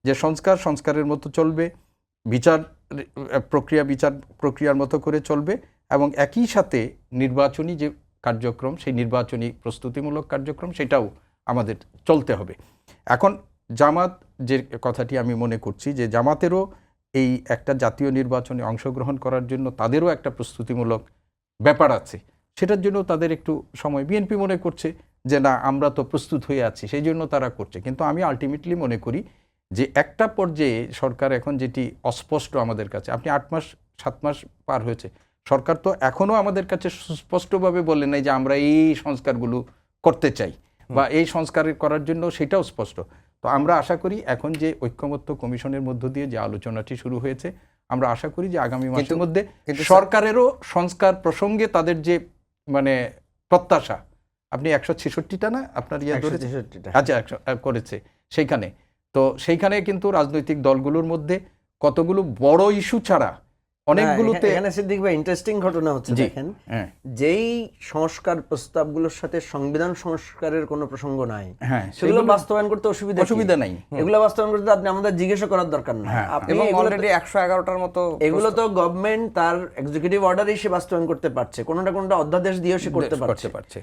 যে সংস্কারের মতো চলবে, বিচার প্রক্রিয়ার মতো করে চলবে, এবং একই সাথে নির্বাচনী যে কার্যক্রম, সেই নির্বাচনী প্রস্তুতিমূলক কার্যক্রম সেটাও আমাদের চলতে হবে। এখন জামাত যে কথাটি আমি মনে করছি যে জামাতেরও এই একটা জাতীয় নির্বাচনে অংশগ্রহণ করার জন্য তাদেরও একটা প্রস্তুতিমূলক ব্যাপার আছে, সেটার জন্য তাদের একটু সময়। বিএনপি মনে করছে যে না, আমরা তো প্রস্তুত হয়ে আছি, সেই জন্য তারা করছে। কিন্তু আমি আলটিমেটলি মনে করি যে একটা পর্যায়ে সরকার এখন যেটি অস্পষ্ট আমাদের কাছে, আপনি 8 মাস 7 মাস পার হয়েছে, সরকার তো এখনও আমাদের কাছে সুস্পষ্টভাবে বলে নাই যে আমরা এই সংস্কারগুলো করতে চাই বা এই সংস্কার করার জন্য, সেটাও স্পষ্ট। তো আমরা আশা করি এখন যে ঐক্যমত্য কমিশনের মধ্য দিয়ে যে আলোচনাটি শুরু হয়েছে, আমরা আশা করি যে আগামী মাসের মধ্যে সরকারেরও সংস্কার প্রসঙ্গে তাদের যে মানে প্রত্যাশা, আপনি 166টা না আপনার ইয়ে ধরেছে, আচ্ছা করেছে সেইখানে, তো সেইখানে কিন্তু রাজনৈতিক দলগুলোর মধ্যে কতগুলো বড় ইস্যু ছাড়া অনেকগুলোতে এখানে সিদ্দিক ভাই ইন্টারেস্টিং ঘটনা হচ্ছে, দেখেন যেই সংস্কার প্রস্তাবগুলোর সাথে সংবিধান সংস্কারের কোনো প্রসঙ্গ নাই, সেগুলো বাস্তবায়ন করতে অসুবিধা নাই। এগুলো বাস্তবায়ন করতে আপনি আমাদের জিজ্ঞাসা করার দরকার নাই। এবং অলরেডি 111টার মতো এগুলো তো গভর্নমেন্ট তার এক্সিকিউটিভ অর্ডারই সে বাস্তবায়ন করতে পারছে, কোনোটা অধ্যাদেশ দিয়েও সে করতে পারছে।